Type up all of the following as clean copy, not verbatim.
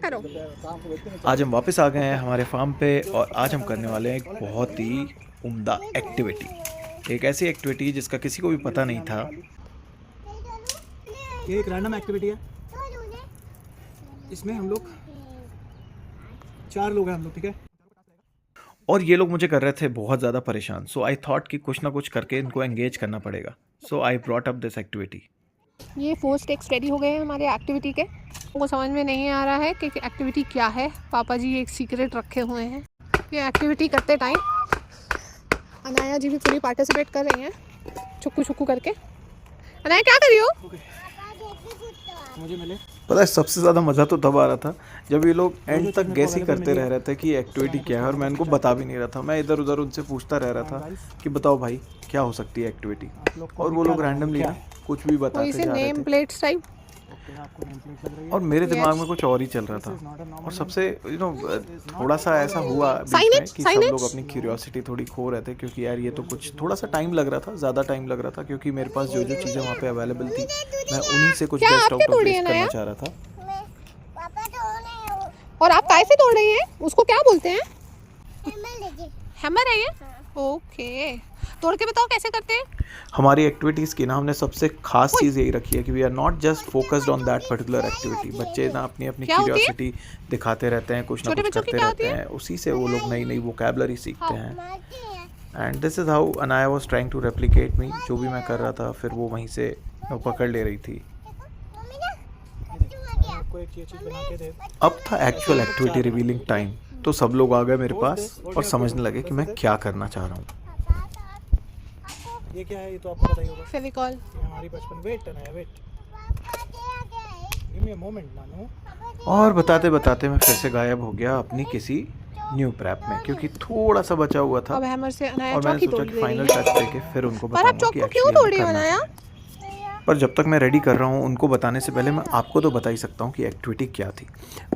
करो। आज हम वापस आ गए हैं हमारे फार्म पे और आज हम करने वाले हैं एक बहुत ही उम्दा एक्टिविटी। एक ऐसी एक्टिविटी जिसका किसी को भी पता नहीं था। ये एक रैंडम एक्टिविटी है। इसमें हम लोग 4 लोग हैं हम लोग, ठीक है। और ये लोग मुझे कर रहे थे बहुत ज़्यादा परेशान। सो आई थॉट कि कुछ ना कुछ करके इनको एंगेज करना पड़ेगा। So I brought up this activity. ये 4 स्टेक्स रेडी हो गए हैं हमारे एक्टिविटी के। उनको समझ में नहीं आ रहा है कि एक्टिविटी क्या है। पापा जी एक सीक्रेट रखे हुए हैं। ये एक्टिविटी करते टाइम अनाया जी भी पूरी पार्टिसिपेट कर रही हैं, छुक्कू छुक्कू करके। अनाया क्या कर रही हो? मुझे मिले। पता है सबसे ज़्यादा मज़ा तो तब आ रहा था जब ये लोग एंड तक गैस ही करते रह रहे थे कि एक्टिविटी क्या है, और मैं इनको बता भी नहीं रहा था। मैं इधर उधर उनसे पूछता रह रहा था कि बताओ भाई क्या हो सकती है एक्टिविटी, और वो लोग रैंडमली कुछ भी बताते जा रहे नेम थे। Plates type. और मेरे दिमाग में कुछ और ही चल रहा था। और सबसे थोड़ा सा ऐसा हुआ बीच में कि सब लोग अपनी क्यूरियोसिटी थोड़ी खो रहे थे, क्योंकि यार ये तो कुछ थोड़ा सा टाइम लग रहा था, ज़्यादा टाइम लग रहा था, क्योंकि मेरे पास जो जो चीज़ें वहाँ पे अवेलेबल थी मैं उन्हीं से कुछ बेस्ट आउट ऑफ बेस्ट करना चाह रहा था। और आप काय से तोड़ रही हैं? उसको क्या बोलते हैं? हैमर है ये? ओके, तोड़ के बताओ कैसे करते हैं। हमारी एक्टिविटीज़ की ना हमने सबसे खास चीज़ यही रखी है कि we are not just focused on that particular activity. बच्चे ना अपनी अपनी क्यूरियोसिटी दिखाते रहते हैं, कुछ ना कुछ करते रहते हैं, उसी से वो लोग नई नई वोकैबुलरी सीखते हैं। And this is how Anaya was trying to replicate me. जो भी मैं कर रहा था फिर वो वहीं से पकड़ ले रही थी। अब था एक्चुअल एक्टिविटी रिवीलिंग टाइम। तो सब लोग आ गए मेरे पास और समझने लगे कि मैं क्या करना चाह रहा हूँ। ये क्या है? ये तो आपको पता ही होगा। फेविकॉल। ये हमारी बचपन। Wait Anaya, wait. Give me a moment नानू। और बताते बताते मैं फिर से गायब हो गया अपनी किसी न्यू प्रैप में, क्योंकि थोड़ा सा बचा हुआ था। अब हैमर से अनाया और मैंने चौकी सोचा तोड़ कि रही फाइनल है। टच देके फिर उनको पर आप बताऊंगा चौक कि को क्यों एक्चुअली तोड़ रही हो करना अनाया? है। पर जब तक मैं रेडी कर रहा हूँ उनको बताने से पहले मैं आपको तो बता ही सकता हूँ कि एक्टिविटी क्या थी।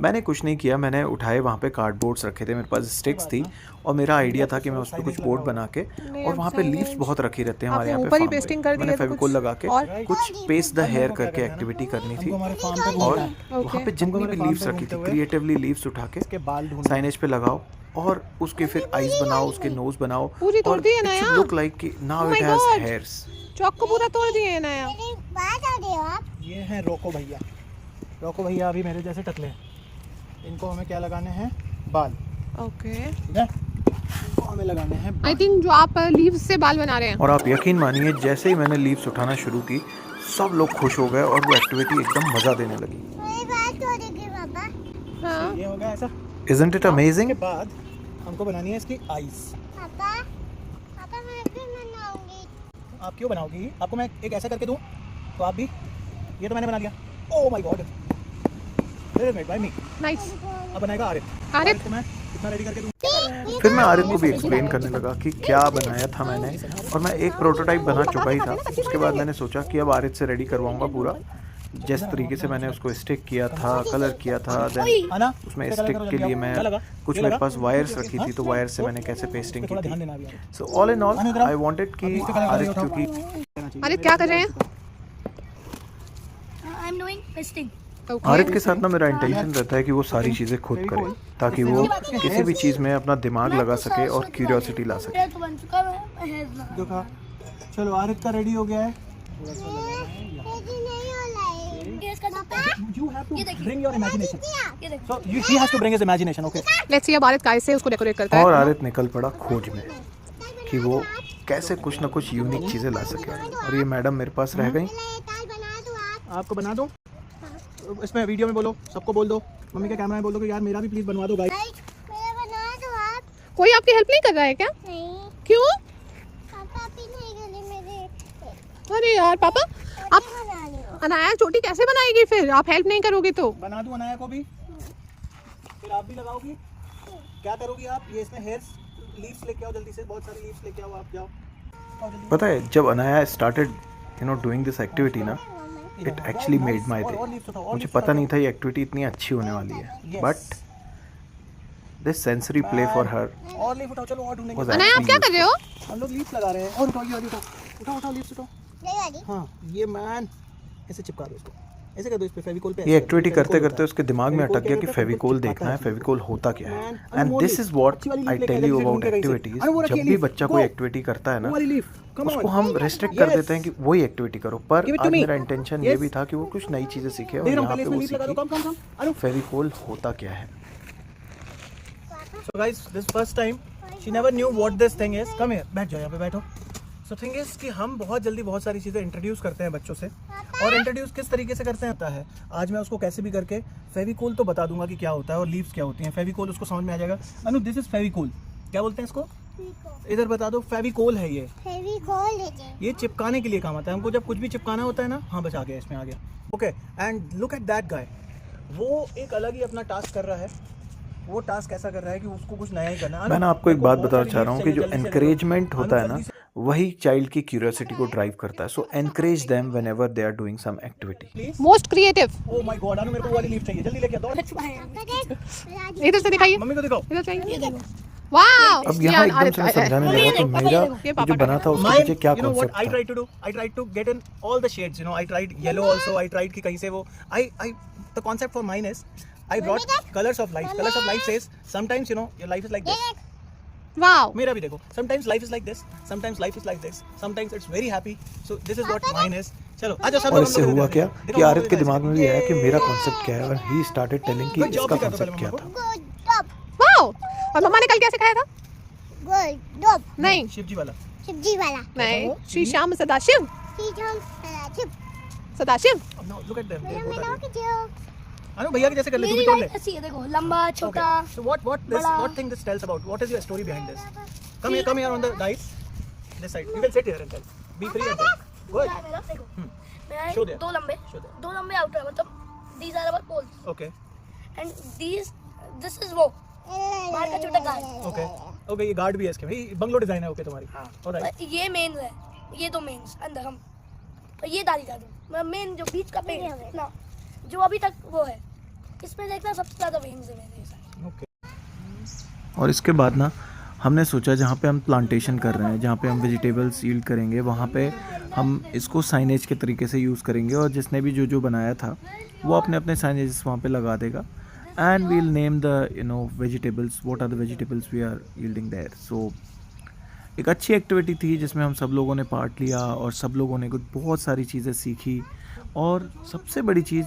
मैंने कुछ नहीं किया। मैंने उठाए वहाँ पे कार्डबोर्ड्स रखे थे, मेरे पास स्टिक्स थी, और मेरा आइडिया था कि मैं उस पर कुछ बोर्ड बना के, और वहाँ पे लीव्स बहुत रखी रहते हैं हमारे यहाँ पे फार्म पे, मैंने फेविकोल लगा के कुछ पेस्ट द हेयर करके एक्टिविटी करनी थी। और वहाँ पे जितनी भी लीव्स रखी थी क्रिएटिवली लीव्स उठा के साइनेज पे लगाओ, और उसके फिर आईज बनाओ, उसके नोज बनाओ, और इट शुड लुक लाइक कि नाउ इट हैज हेयर्स। चौक को पूरा तोड़ दिए है नया। ये है रोको भैया। रोको भैया अभी मेरे जैसे टकले हैं। इनको हमें क्या लगाने हैं? बाल। ओके, ठीक है, इनको हमें लगाने हैं बाल। आई थिंक जो आप लीव्स से बाल बना रहे हैं। और आप यकीन मानिए जैसे ही मैंने लीव्स उठाना शुरू की सब लोग खुश हो गए और वो एक्टिविटी एकदम मज़ा देने लगी। हाँ। ये हो गया ऐसा। Isn't it amazing? इसके बाद हमको बनानी है इसकी आईज। आप क्यों बनाओगी? आपको मैं एक ऐसा करके दूं तो आप भी। ये तो मैंने बना लिया। ओह my God, this is made by me. Nice. अब बनाएगा आरिफ। आरिफ को मैं कितना रेडी करके दूं? फिर मैं आरिफ को भी एक्सप्लेन करने लगा कि क्या बनाया था मैंने, और मैं एक प्रोटोटाइप बना चुका ही था। उसके बाद मैंने सोचा कि अब आरिफ से रेडी करवाऊंगा पूरा। जिस तरीके से मैंने उसको स्टिक किया था, कलर किया था, देन उसमें स्टिक के लिए मैं कुछ मेरे पास वायर्स रखी थी, तो वायर से मैंने कैसे पेस्टिंग की थी। So all in all I wanted कि आरिफ, क्योंकि आरिफ क्या कर रहे हैं? I am doing pasting. Arif के साथ ना मेरा इंटेंशन रहता है कि वो सारी चीज़ें खुद करे, ताकि वो किसी भी चीज़ में अपना दिमाग लगा सके और क्यूरियोसिटी ला सके। तो बन चुका है। देखा, चलो आरिफ का रेडी हो गया है। You have to bring your imagination. So he has to bring his imagination. Okay. Let's see अब आरिफ काय से उसको डेकोरेट करता है। और आरिफ निकल पड़ा खोज में कि वो कैसे कुछ ना कुछ यूनिक चीज़ें ला सके, और ये मैडम मेरे पास रह गई। आपको बना दो इसमें वीडियो में बोलो, सबको बोल दो, मम्मी के कैमरा में बोल दो कि यार मेरा भी प्लीज बनवा दो गाइस। कोई आपकी हेल्प नहीं कर रहा है क्या? नहीं, क्यों? पापा भी नहीं गले मेरे। अरे यार पापा, आप अनाया चोटी कैसे बनाएगी फिर? आप हेल्प नहीं करोगे तो? बना दूं अनाया को भी, फिर आप भी लगाओगी। क्या करोगी आप? ये इसमें हेयर्स लीव्स लेके आओ जल्दी से, बहुत सारी लीव्स लेके आओ, आप जाओ। पता है जब Anaya started doing this activity ना, it actually made my day. मुझे पता नहीं था ये एक्टिविटी इतनी अच्छी होने वाली है, but this sensory play for her. और लीफ उठाओ, चलो और ढूंढेंगे। अनाया आप क्या कर रहे हो? हम लोग लीफ लगा रहे हैं। और उठाओ, ये वाली उठाओ, उठाओ लीव्स उठाओ। हाँ, ये मैन ऐसे चिपका दो इसको, ऐसे कर दो इस पे फेविकोल पे। ये एक्टिविटी करते करते उसके दिमाग में अटक गया कि फेविकोल देखना है, फेविकोल होता क्या है। And this is what I tell you about activities. जब भी बच्चा कोई एक्टिविटी करता है ना, वाली लीफ, कम उसको ऑन। हम रेस्ट्रिक्ट कर देते हैं कि वही एक्टिविटी करो। पर Give it to आज me. मेरा इंटेंशन ये Yes. भी था कि वो कुछ नई चीजें सीखे और देख रहा हूँ, यहाँ पहले पे इसमें वो लीफ लगा दो, कम सीखी अनु। फेविकोल होता क्या है। So guys, this first time she never knew what this thing is. Come here, बैठ जाओ यहाँ पे बैठो। So thing is कि हम बहुत जल्दी बहुत सारी चीज़ें इंट्रोड्यूस करते हैं बच्चों से, और इंट्रोड्यूस किस तरीके से करते हैं होता है। आज मैं उसको कैसे भी करके फेविकोल तो बता दूंगा कि क्या होता है और लीव्स क्या होती हैं। फेविकोल उसको समझ में आ जाएगा। अनु दिस इज फेविकोल, क्या बोलते हैं इसको? इधर बता दो। फेविकोल है ये, फेविकोल है। ये चिपकाने के लिए काम आता है। हमको जब कुछ भी चिपकाना होता है ना, हाँ बस आ गया, इसमें आ गया। Okay, and look at that guy, वो एक अलग ही अपना टास्क कर रहा है। वो टास्क ऐसा कर रहा है कि उसको कुछ नया ही करना है। मैं ना आपको एक बात बताना चाह रहा हूँ कि जो एनकरेजमेंट होता है ना, वही चाइल्ड की क्यूरियोसिटी को ड्राइव करता है। So encourage them whenever they are doing some activity. Most creative. Oh my god, Anu मेरे को वो वाली लीफ चाहिए, जल्दी लेके आ, दौड़। इधर से दिखाइए, मम्मी को दिखाओ। इधर चाहिए। वाओ, अब यहाँ एकदम से मैं समझाने लगा कि मेरा जो बना था उसके पीछे क्या you know what I concept tried to do? I tried to get in all the shades. You know, I tried yellow also. I tried कि कहीं से वो the concept for mine is I brought colors of life. Colors of life says sometimes you know your life is like this. Wow, मेरा भी देखो, sometimes life is like this. Sometimes life is like this. Sometimes it's very happy. So this is what mine is. चलो आजा सब और लोग इससे हम लोग हुआ देखते क्या हैं। कि देखो, आरित के दिमाग में भी आया कि मेरा कॉन्सेप्ट क्या है, और ही स्टार्टेड टेलिंग कि कोई job इसका भी करता कॉन्सेप्ट क्या पहले था। वाओ। और मम्मा ने कल क्या सिखाया था? गोल्ड नहीं शिव जी वाला। सब्जी वाला। नहीं, श्री श्याम सदाशिव। Season chip. सदाशिव। अब now look at them. They both मैं are लोग doing. जो अनु भैया के जैसे कर ले, तू भी मेरी तोड़ ले। लाइफ ऐसी है, देखो लंबा छोटा। Okay. So what thing this tells about? What is your story behind this? Come here on the guys. This side. You can sit here and tell. Be free and tell. Go ahead. मेरा देखो, मैं Show there. दो लंबे Show there. दो लंबे outer, मतलब these are our poles Okay. and this is वो बाहर का छोटा गार्ड। Okay. Okay, ये गार्ड भी है इसके भाई, बंगलो डिजाइन है। ओके तुम्हारी। Alright. ये मेन है, ये तो मेन अंदर हम, और ये दादी का मतलब मेन जो बीच का पेड़ है ना, जो अभी तक वो है, इसमें देखना सबसे ज्यादा वेन्स है मेरे हिसाब। Okay. और इसके बाद ना हमने सोचा जहाँ पे हम प्लांटेशन कर रहे हैं, जहाँ पे हम वेजिटेबल्स यील्ड करेंगे, वहाँ पे हम इसको साइनेज के तरीके से यूज़ करेंगे। और जिसने भी जो बनाया था वो अपने अपने साइनेज वहाँ पे लगा देगा। And we'll name the vegetables, what are the vegetables we are yielding there. So एक अच्छी एक्टिविटी थी जिसमें हम सब लोगों ने पार्ट लिया और सब लोगों ने कुछ बहुत सारी चीज़ें सीखी। और सबसे बड़ी चीज़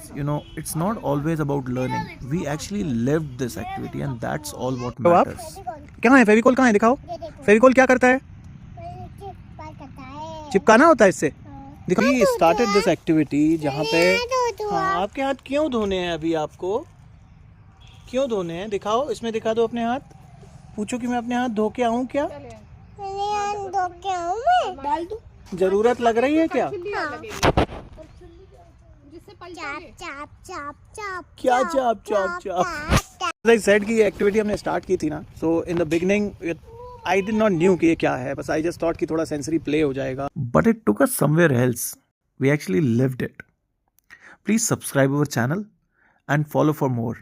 it's not always about learning, we actually lived this activity and that's all what तो आप मैटर्स। कहाँ है फेविकोल? कहाँ है? दिखाओ। फेविकोल क्या करता है? चिपकाना होता है इससे। देखो, ये स्टार्टेड दिस एक्टिविटी जहाँ पे हाँ, आपके हाथ क्यों धोने हैं अभी? आपको क्यों धोने हैं? दिखाओ, इसमें दिखा दो अपने हाथ। पूछो कि मैं अपने हाथ धो के आऊँ क्या? डाल दूं? जरूरत लग रही है क्या? चाप चाप चाप चाप क्या चाप चाप चाप? आई सेड कि ये एक्टिविटी हमने स्टार्ट की थी ना, so in the beginning I did not knew कि ये क्या है, बस आई जस्ट थॉट कि थोड़ा सेंसरी प्ले हो जाएगा। But it took us somewhere else. We actually lived it. Please subscribe our channel and follow for more.